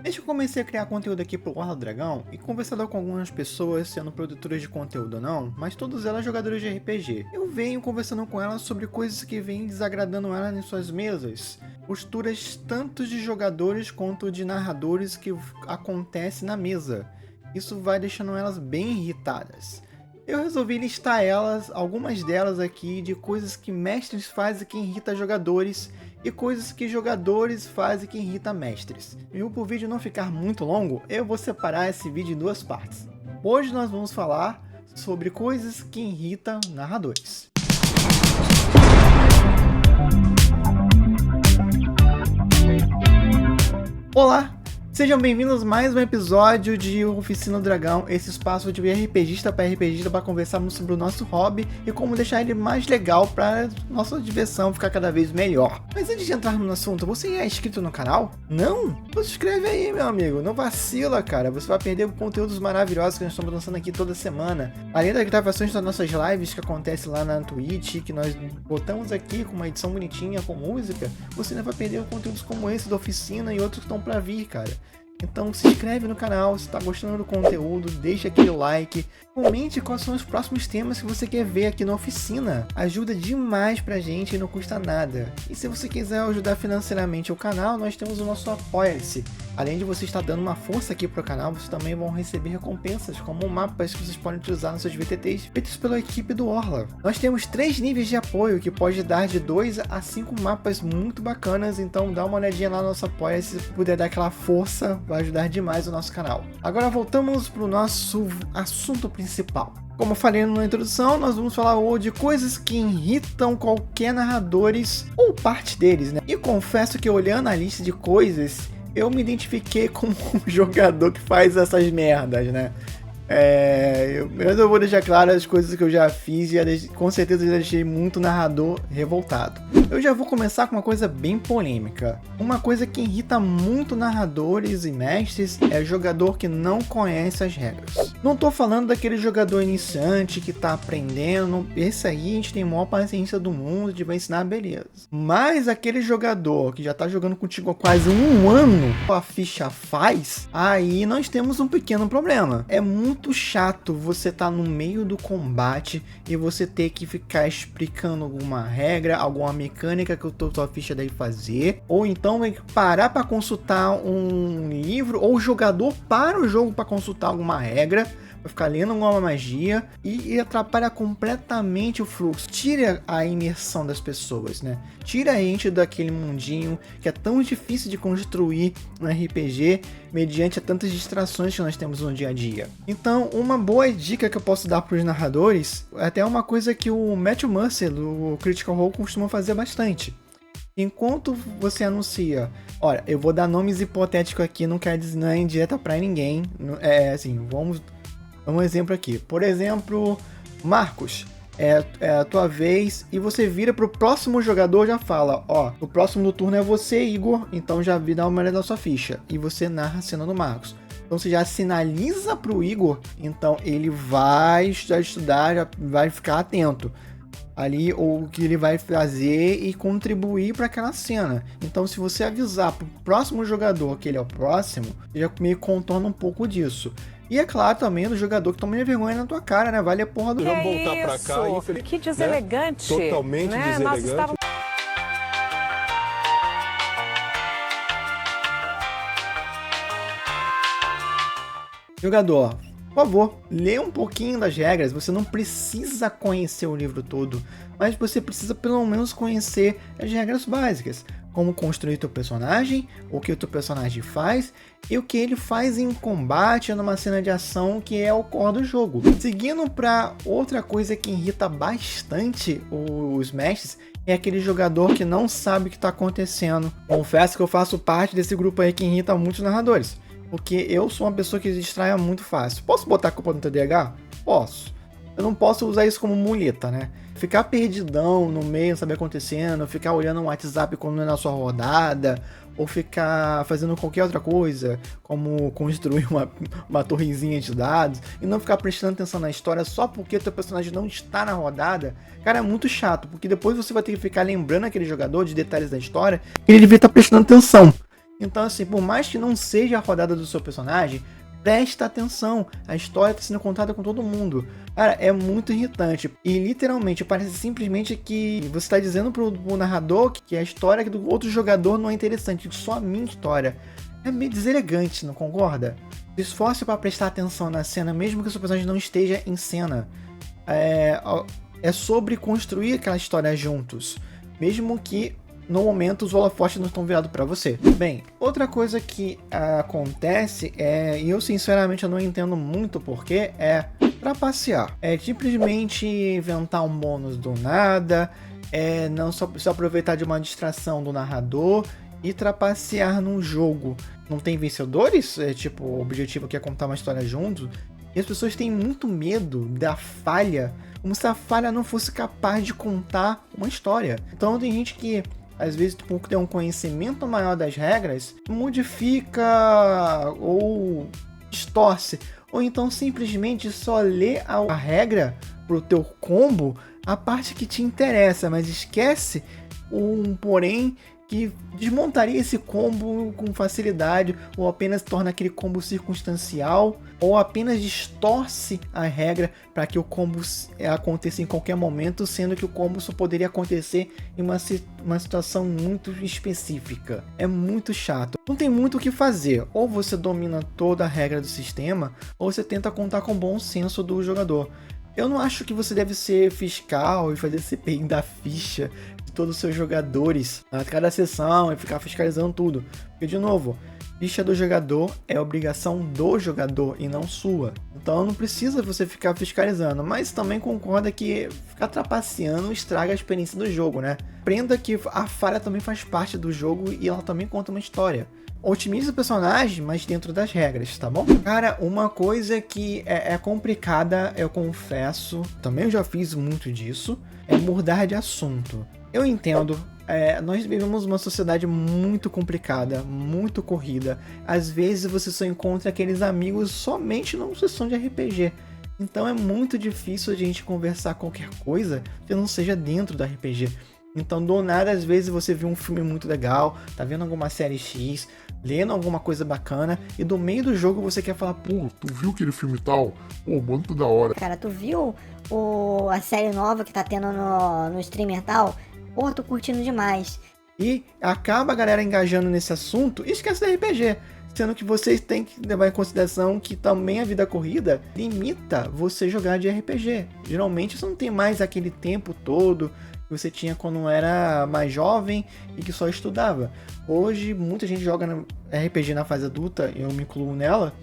Desde que eu comecei a criar conteúdo aqui pro Orla do Dragão e conversado com algumas pessoas, sendo produtoras de conteúdo ou não, mas todas elas jogadoras de RPG, eu venho conversando com elas sobre coisas que vêm desagradando elas em suas mesas, posturas tanto de jogadores quanto de narradores que acontece na mesa. Isso vai deixando elas bem irritadas. Eu resolvi listar algumas delas aqui, de coisas que mestres fazem que irrita jogadores e coisas que jogadores fazem que irrita mestres. E para o vídeo não ficar muito longo, eu vou separar esse vídeo em duas partes. Hoje nós vamos falar sobre coisas que irritam narradores. Olá! Sejam bem-vindos a mais um episódio de Oficina do Dragão, esse espaço de RPGista para RPGista para conversarmos sobre o nosso hobby e como deixar ele mais legal para nossa diversão ficar cada vez melhor. Mas antes de entrarmos no assunto, você é inscrito no canal? Não? Então se inscreve aí, meu amigo, não vacila, cara, você vai perder conteúdos maravilhosos que nós estamos lançando aqui toda semana. Além das gravações das nossas lives que acontecem lá na Twitch, que nós botamos aqui com uma edição bonitinha, com música, você ainda vai perder conteúdos como esse da Oficina e outros que estão para vir, cara. Então se inscreve no canal, se está gostando do conteúdo, deixa aquele like, comente quais são os próximos temas que você quer ver aqui na oficina. Ajuda demais pra gente e não custa nada. E se você quiser ajudar financeiramente o canal, nós temos o nosso Apoia-se. Além de você estar dando uma força aqui pro canal, vocês também vão receber recompensas, como mapas que vocês podem utilizar nos seus VTTs, feitos pela equipe do Orla. Nós temos 3 níveis de apoio, que pode dar de 2 a 5 mapas muito bacanas, então dá uma olhadinha lá no nosso Apoia-se, se puder dar aquela força, vai ajudar demais o nosso canal. Agora voltamos pro nosso assunto principal. Como eu falei na introdução, nós vamos falar hoje de coisas que irritam qualquer narradores ou parte deles, né? E confesso que olhando a lista de coisas, eu me identifiquei como um jogador que faz essas merdas, né? Mas eu vou deixar claro as coisas que eu já fiz e com certeza já deixei muito narrador revoltado. Eu já vou começar com uma coisa bem polêmica. Uma coisa que irrita muito narradores e mestres é jogador que não conhece as regras. Não tô falando daquele jogador iniciante que tá aprendendo, esse aí a gente tem a maior paciência do mundo de vai ensinar, beleza. Mas aquele jogador que já tá jogando contigo há quase um ano, a ficha faz, aí nós temos um pequeno problema. É muito chato você tá no meio do combate e você ter que ficar explicando alguma regra, alguma mecânica que tua ficha deve fazer, ou então vai parar para consultar um livro, ou o jogador para o jogo para consultar alguma regra, vai ficar lendo alguma magia e atrapalha completamente o fluxo. Tira a imersão das pessoas, né? Tira a gente daquele mundinho que é tão difícil de construir no RPG mediante tantas distrações que nós temos no dia a dia. Então, uma boa dica que eu posso dar para os narradores é até uma coisa que o Matthew Mercer, do Critical Role, costuma fazer bastante. Enquanto você anuncia, olha, eu vou dar nomes hipotéticos aqui, não quero dizer, não é indireta para ninguém, vamos um exemplo aqui. Por exemplo, Marcos, é a tua vez e você vira pro próximo jogador, já fala, ó, o próximo do turno é você, Igor, então já dá uma olhada na sua ficha e você narra a cena do Marcos. Então você já sinaliza pro Igor, então ele vai estudar, já vai ficar atento ali o que ele vai fazer e contribuir para aquela cena. Então se você avisar pro próximo jogador que ele é o próximo, já meio contorna um pouco disso. E é claro também do jogador que toma vergonha na tua cara, né? Vale a porra do... Vamos voltar pra cá, infelizmente. Que deselegante. Né? Totalmente deselegante. Nós estávamos... Jogador, por favor, lê um pouquinho das regras. Você não precisa conhecer o livro todo, mas você precisa pelo menos conhecer as regras básicas. Como construir teu personagem, o que o teu personagem faz e o que ele faz em combate numa cena de ação que é o core do jogo. Seguindo para outra coisa que irrita bastante os mestres, é aquele jogador que não sabe o que está acontecendo. Confesso que eu faço parte desse grupo aí que irrita muitos narradores, porque eu sou uma pessoa que se distrai muito fácil. Posso botar a culpa no TDAH? Posso. Eu não posso usar isso como muleta, né? Ficar perdidão no meio, não saber o que tá acontecendo, ficar olhando o WhatsApp quando não é na sua rodada, ou ficar fazendo qualquer outra coisa, como construir uma torrezinha de dados, e não ficar prestando atenção na história só porque teu personagem não está na rodada, cara, é muito chato, porque depois você vai ter que ficar lembrando aquele jogador de detalhes da história, e ele devia estar prestando atenção. Então, assim, por mais que não seja a rodada do seu personagem, presta atenção, a história está sendo contada com todo mundo. Cara, é muito irritante. E literalmente parece simplesmente que você está dizendo pro narrador que a história do outro jogador não é interessante, só a minha história. É meio deselegante, não concorda? Se esforce para prestar atenção na cena, mesmo que o seu personagem não esteja em cena. É sobre construir aquela história juntos, mesmo que no momento os holofotes não estão virados para você. Bem, outra coisa que acontece e eu sinceramente não entendo muito porque é trapacear. É simplesmente inventar um bônus do nada, não só se aproveitar de uma distração do narrador e trapacear num jogo. Não tem vencedores? O objetivo aqui é contar uma história juntos. E as pessoas têm muito medo da falha, como se a falha não fosse capaz de contar uma história. Então tem gente que às vezes, por ter um conhecimento maior das regras, modifica ou distorce. Ou então simplesmente só lê a regra pro teu combo, a parte que te interessa, mas esquece um porém que desmontaria esse combo com facilidade, ou apenas torna aquele combo circunstancial, ou apenas distorce a regra para que o combo aconteça em qualquer momento, sendo que o combo só poderia acontecer em uma situação muito específica. É muito chato. Não tem muito o que fazer. Ou você domina toda a regra do sistema, ou você tenta contar com o bom senso do jogador. Eu não acho que você deve ser fiscal e fazer CPI da ficha de todos os seus jogadores a cada sessão e ficar fiscalizando tudo. Porque, de novo, ficha do jogador é obrigação do jogador e não sua. Então não precisa você ficar fiscalizando, mas também concorda que ficar trapaceando estraga a experiência do jogo, né? Aprenda que a falha também faz parte do jogo e ela também conta uma história. Otimize o personagem, mas dentro das regras, tá bom? Cara, uma coisa que é complicada, eu confesso, também eu já fiz muito disso, é mudar de assunto. Eu entendo, nós vivemos uma sociedade muito complicada, muito corrida. Às vezes você só encontra aqueles amigos somente numa sessão de RPG. Então é muito difícil a gente conversar qualquer coisa que não seja dentro do RPG. Então, do nada, às vezes você viu um filme muito legal, tá vendo alguma série X, lendo alguma coisa bacana, e do meio do jogo você quer falar, pô, tu viu aquele filme tal? Pô, muito da hora. Cara, tu viu a série nova que tá tendo no streamer tal? Pô, tô curtindo demais. E acaba a galera engajando nesse assunto e esquece do RPG. Sendo que vocês têm que levar em consideração que também a vida corrida limita você jogar de RPG. Geralmente você não tem mais aquele tempo todo que você tinha quando era mais jovem e que só estudava. Hoje muita gente joga RPG na fase adulta, eu me incluo nela,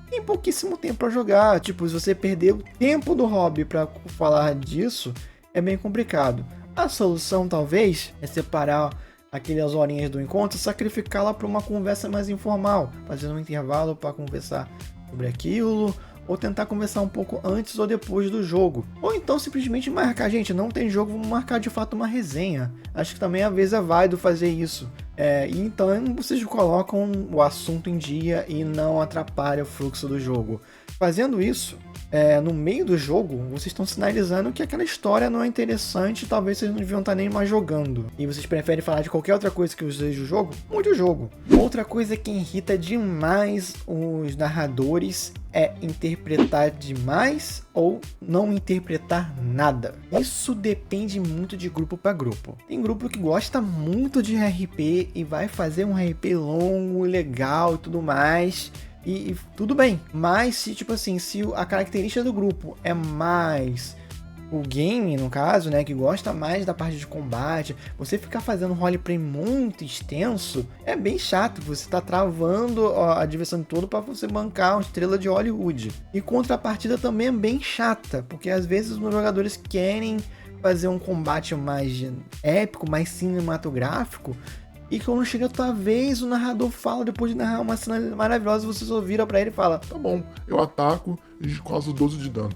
tem pouquíssimo tempo para jogar. Tipo, se você perder o tempo do hobby para falar disso, é bem complicado. A solução talvez é separar aquelas horinhas do encontro, sacrificá-la para uma conversa mais informal, fazendo um intervalo para conversar sobre aquilo, ou tentar conversar um pouco antes ou depois do jogo. Ou então simplesmente marcar, gente, não tem jogo, vamos marcar de fato uma resenha. Acho que também às vezes é válido fazer isso. E então vocês colocam o assunto em dia e não atrapalha o fluxo do jogo. Fazendo isso, no meio do jogo, vocês estão sinalizando que aquela história não é interessante, talvez vocês não deviam estar nem mais jogando. E vocês preferem falar de qualquer outra coisa que seja o jogo? Mude o jogo. Outra coisa que irrita demais os narradores é interpretar demais ou não interpretar nada. Isso depende muito de grupo para grupo. Tem grupo que gosta muito de RP e vai fazer um RP longo, legal e tudo mais. E tudo bem, mas se a característica do grupo é mais o game, no caso, né, que gosta mais da parte de combate, você ficar fazendo roleplay muito extenso é bem chato, você tá travando a diversão toda para você bancar uma estrela de Hollywood. E contrapartida também é bem chata, porque às vezes os jogadores querem fazer um combate mais épico, mais cinematográfico, e quando chega a tua vez, o narrador fala, depois de narrar uma cena maravilhosa, você só vira pra ele e fala, tá bom, eu ataco e causo 12 de dano.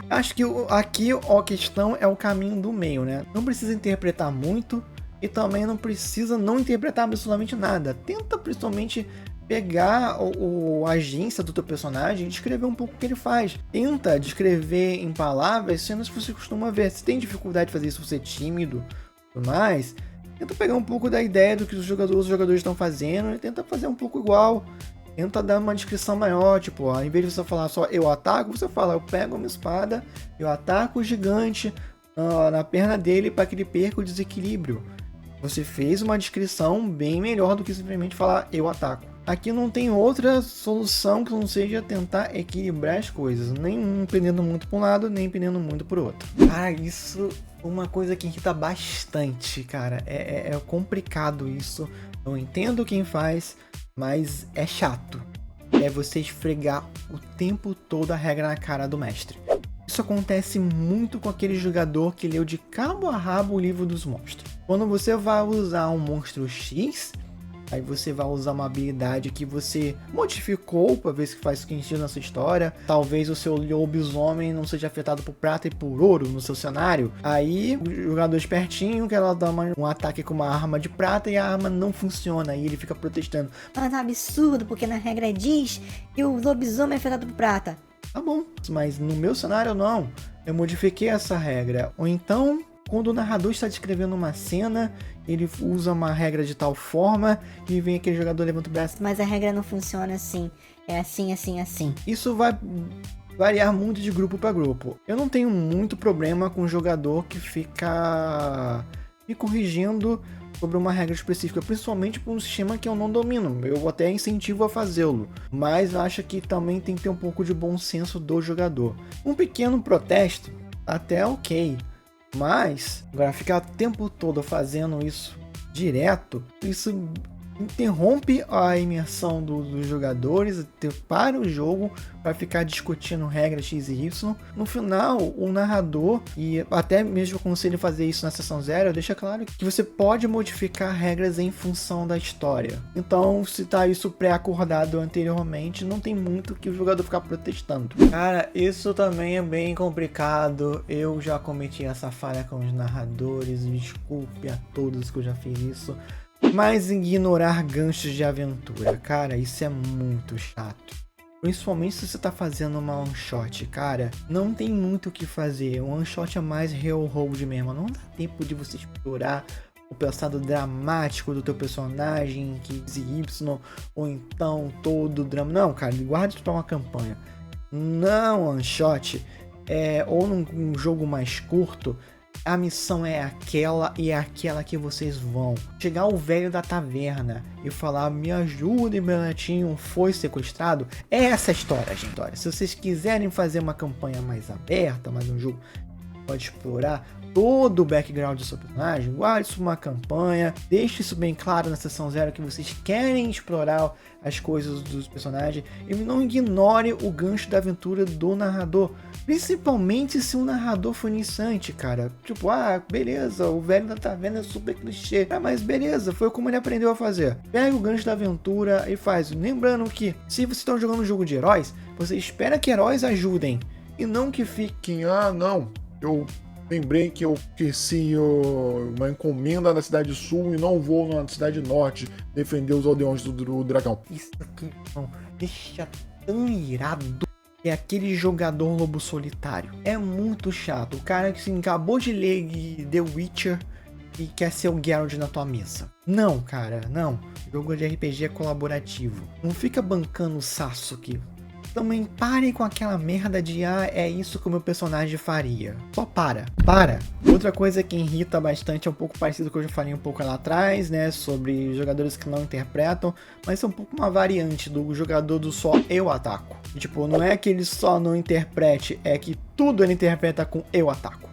Acho que aqui a questão é o caminho do meio, né? Não precisa interpretar muito e também não precisa não interpretar absolutamente nada. Tenta principalmente pegar a agência do teu personagem e descrever um pouco o que ele faz. Tenta descrever em palavras cenas que você costuma ver. Se tem dificuldade de fazer isso, você é tímido Mas tenta pegar um pouco da ideia do que os jogadores estão fazendo e tenta fazer um pouco igual. Tenta dar uma descrição maior, tipo, ao invés de você falar só eu ataco, você fala eu pego uma espada, eu ataco o gigante na perna dele para que ele perca o desequilíbrio. Você fez uma descrição bem melhor do que simplesmente falar eu ataco. Aqui não tem outra solução que não seja tentar equilibrar as coisas, nem um pendendo muito para um lado, nem pendendo muito para o outro. Cara, isso é uma coisa que irrita bastante, cara. É complicado isso. Eu entendo quem faz, mas é chato. É você esfregar o tempo todo a regra na cara do mestre. Isso acontece muito com aquele jogador que leu de cabo a rabo o livro dos monstros. Quando você vai usar um monstro X, aí você vai usar uma habilidade que você modificou para ver se faz sentido na sua história. Talvez o seu lobisomem não seja afetado por prata e por ouro no seu cenário. Aí o jogador espertinho que ela dá um ataque com uma arma de prata e a arma não funciona. Aí ele fica protestando. Mas é um absurdo, porque na regra diz que o lobisomem é afetado por prata. Tá bom, mas no meu cenário não. Eu modifiquei essa regra. Ou então, quando o narrador está descrevendo uma cena, ele usa uma regra de tal forma e vem aquele jogador levanta o braço. Mas a regra não funciona assim. É assim, assim, assim. Isso vai variar muito de grupo para grupo. Eu não tenho muito problema com um jogador que fica me corrigindo sobre uma regra específica, principalmente por um sistema que eu não domino. Eu até incentivo a fazê-lo, mas acho que também tem que ter um pouco de bom senso do jogador. Um pequeno protesto, até ok, mas agora ficar o tempo todo fazendo isso direto, isso interrompe a imersão dos jogadores, para o jogo para ficar discutindo regras X e Y. No final, o narrador, e até mesmo aconselho fazer isso na sessão 0, deixa claro que você pode modificar regras em função da história. Então, se tá isso pré-acordado anteriormente, não tem muito que o jogador ficar protestando. Cara, isso também é bem complicado. Eu já cometi essa falha com os narradores, desculpe a todos que eu já fiz isso. Mas ignorar ganchos de aventura, cara, isso é muito chato. Principalmente se você tá fazendo uma one shot, cara, não tem muito o que fazer. Um one shot é mais real hold mesmo, não dá tempo de você explorar o passado dramático do teu personagem, X e Y, ou então todo o drama. Não, cara, guarda isso pra uma campanha. Não one shot, ou num jogo mais curto, a missão é aquela e é aquela que vocês vão. Chegar o velho da taverna e falar, me ajude, meu netinho foi sequestrado. É essa a história, gente. Se vocês quiserem fazer uma campanha mais aberta, mais um jogo que pode explorar todo o background do seu personagem, guarde isso uma campanha, deixe isso bem claro na sessão 0 que vocês querem explorar as coisas dos personagens e não ignore o gancho da aventura do narrador, principalmente se o narrador for iniciante, cara. Tipo, beleza, o velho da taverna é super clichê, mas beleza, foi como ele aprendeu a fazer. Pega o gancho da aventura e faz. Lembrando que se você está jogando um jogo de heróis, você espera que heróis ajudem e não que fiquem, não, eu lembrei que eu esqueci uma encomenda na Cidade Sul e não vou na Cidade Norte defender os aldeões do dragão. Isso aqui não deixa tão irado. É aquele jogador lobo solitário. É muito chato. O cara que acabou de ler The Witcher e quer ser o Geralt na tua mesa. Não, cara, não. Jogo de RPG é colaborativo. Não fica bancando o Sasuke. Também parem com aquela merda de é isso que o meu personagem faria. Só para. Outra coisa que irrita bastante é um pouco parecido com o que eu já falei um pouco lá atrás, né? Sobre jogadores que não interpretam, mas é um pouco uma variante do jogador do só eu ataco. Tipo, não é que ele só não interprete, é que tudo ele interpreta com eu ataco.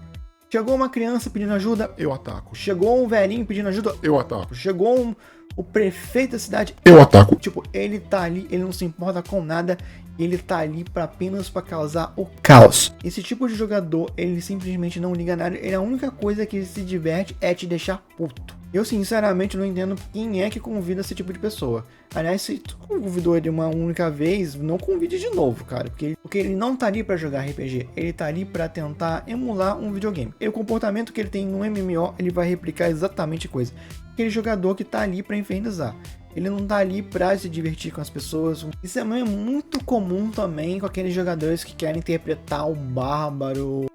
Chegou uma criança pedindo ajuda, eu ataco. Chegou um velhinho pedindo ajuda, eu ataco. Chegou o prefeito da cidade, eu ataco. Tipo, ele tá ali, ele não se importa com nada, ele tá ali apenas para causar o caos. Esse tipo de jogador, ele simplesmente não liga nada, a única coisa que ele se diverte é te deixar puto. Eu sinceramente não entendo quem é que convida esse tipo de pessoa. Aliás, se tu convidou ele uma única vez, não convide de novo, cara. Porque ele não tá ali pra jogar RPG, ele tá ali pra tentar emular um videogame. E o comportamento que ele tem no MMO, ele vai replicar exatamente a coisa. Aquele jogador que tá ali pra infernizar. Ele não tá ali pra se divertir com as pessoas. Isso é muito comum também com aqueles jogadores que querem interpretar um bárbaro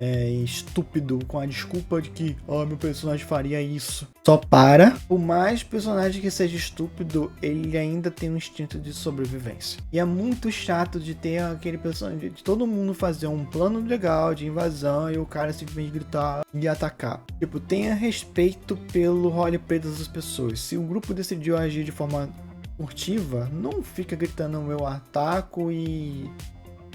estúpido com a desculpa de que meu personagem faria isso. Só para. Por mais personagem que seja estúpido, ele ainda tem um instinto de sobrevivência. E é muito chato de ter aquele personagem, de todo mundo fazer um plano legal de invasão e o cara simplesmente gritar e atacar. Tipo, tenha respeito pelo roleplay das pessoas. Se o grupo decidiu agir de forma furtiva, não fica gritando eu ataco e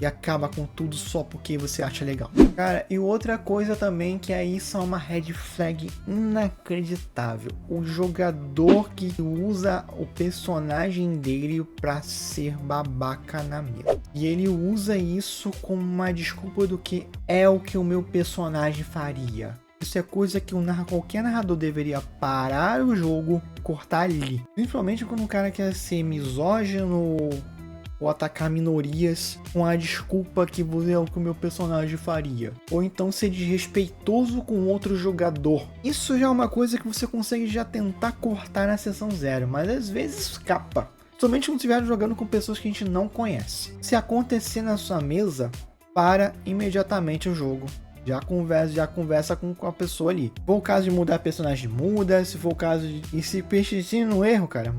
acaba com tudo só porque você acha legal. Cara, e outra coisa também que aí são uma red flag inacreditável. O jogador que usa o personagem dele pra ser babaca na mesa. E ele usa isso como uma desculpa do que é o que o meu personagem faria. Isso é coisa que qualquer narrador deveria parar o jogo e cortar ali. Principalmente quando o cara quer ser misógino ou atacar minorias com a desculpa que é o que o meu personagem faria. Ou então ser desrespeitoso com outro jogador. Isso já é uma coisa que você consegue já tentar cortar na sessão 0, mas às vezes escapa. Somente quando estiver jogando com pessoas que a gente não conhece. Se acontecer na sua mesa, para imediatamente o jogo. Já conversa com a pessoa ali. Se for o caso de mudar personagem, muda. Se for o caso de... E se persistir no erro, cara,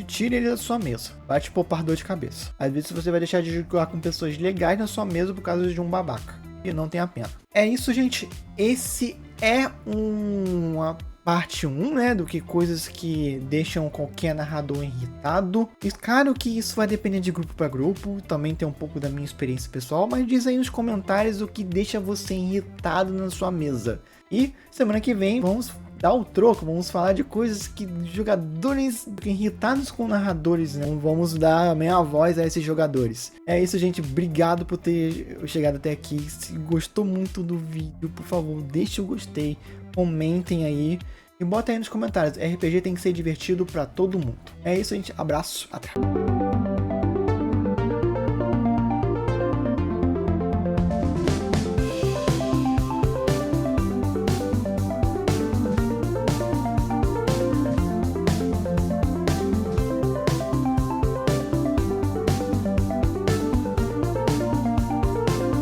tire ele da sua mesa. Vai te poupar dor de cabeça. Às vezes você vai deixar de jogar com pessoas legais na sua mesa por causa de um babaca. E não tem a pena. É isso, gente. Esse é uma parte 1, né, do que coisas que deixam qualquer narrador irritado. E claro que isso vai depender de grupo para grupo, também tem um pouco da minha experiência pessoal, mas diz aí nos comentários o que deixa você irritado na sua mesa. E semana que vem vamos dar o troco, vamos falar de coisas que jogadores irritados com narradores, né? Vamos dar a minha voz a esses jogadores. É isso, gente, obrigado por ter chegado até aqui. Se gostou muito do vídeo, por favor, deixe o gostei, comentem aí e bota aí nos comentários. RPG tem que ser divertido pra todo mundo. É isso, gente, abraço, até.